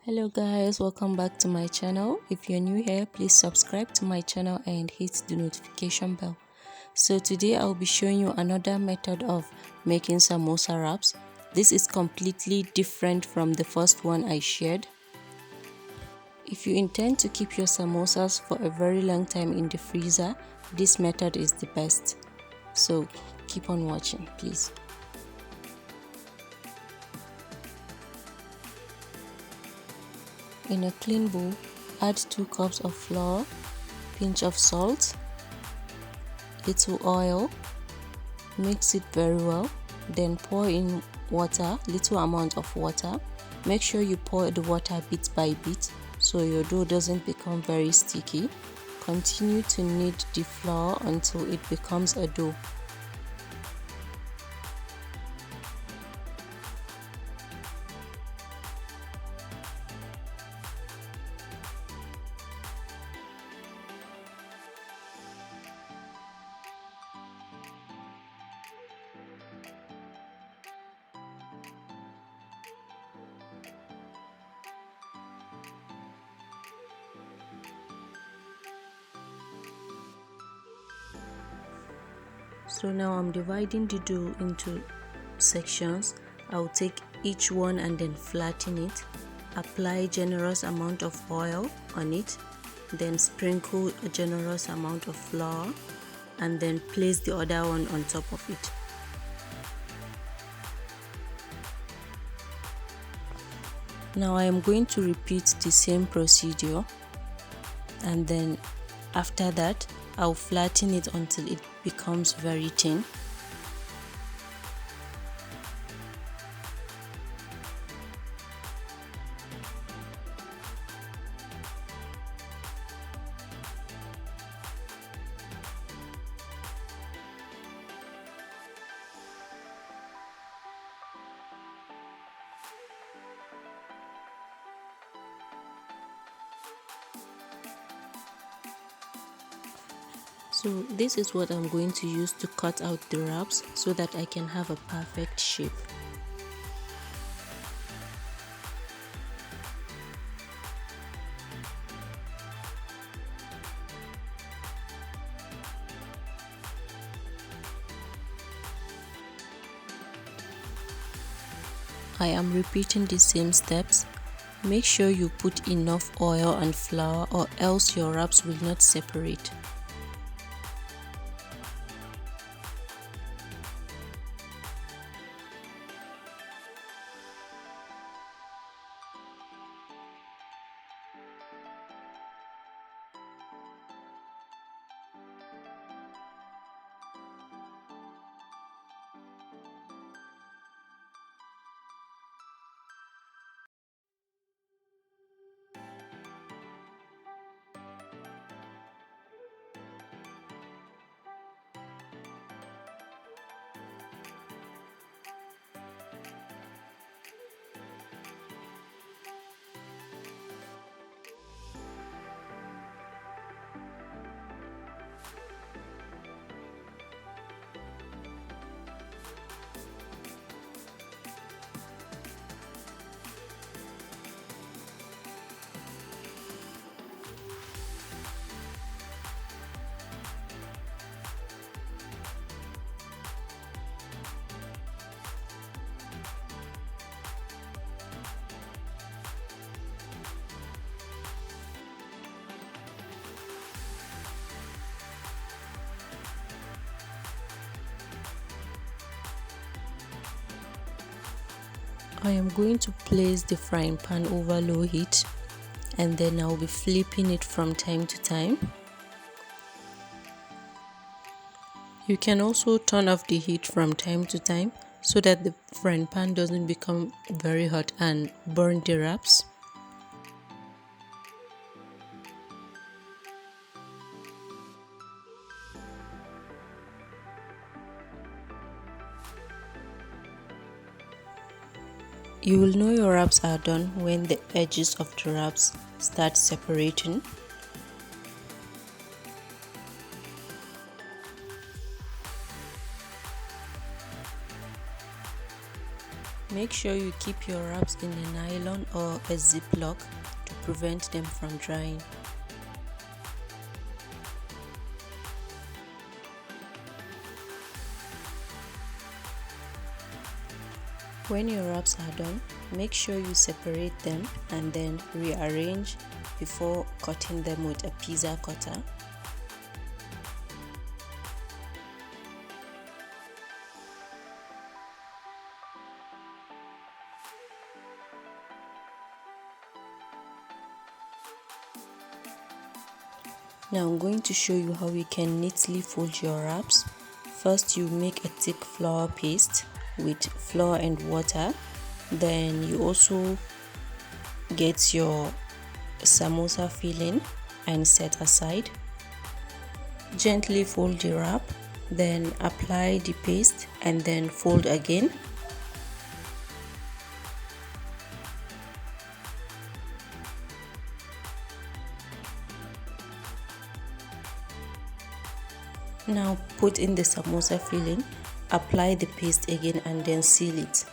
Hello guys, welcome back to my channel. If you're new here, please subscribe to my channel and hit the notification bell. So today I'll be showing you another method of making samosa wraps. This is completely different from the first one I shared. If you intend to keep your samosas for a very long time in the freezer, this method is the best. So keep on watching, please. In a clean bowl, add 2 cups of flour, pinch of salt, little oil, mix it very well, then pour in water, little amount of water. Make sure you pour the water bit by bit so your dough doesn't become very sticky. Continue to knead the flour until it becomes a dough. So now I'm dividing the dough into sections. I'll take each one and then flatten it. Apply generous amount of oil on it. Then sprinkle a generous amount of flour and then place the other one on top of it. Now I am going to repeat the same procedure, and then after that I'll flatten it until it becomes very thin. So this is what I'm going to use to cut out the wraps so that I can have a perfect shape. I am repeating the same steps. Make sure you put enough oil and flour or else your wraps will not separate. I am going to place the frying pan over low heat and then I'll be flipping it from time to time. You can also turn off the heat from time to time so that the frying pan doesn't become very hot and burn the wraps. You will know your wraps are done when the edges of the wraps start separating. Make sure you keep your wraps in a nylon or a ziplock to prevent them from drying. When your wraps are done, make sure you separate them and then rearrange before cutting them with a pizza cutter. Now I'm going to show you how you can neatly fold your wraps. First, you make a thick flour paste with flour and water. Then you also get your samosa filling and set aside. Gently fold the wrap, then apply the paste and then fold again. Now put in the samosa filling, apply the paste again and then seal it.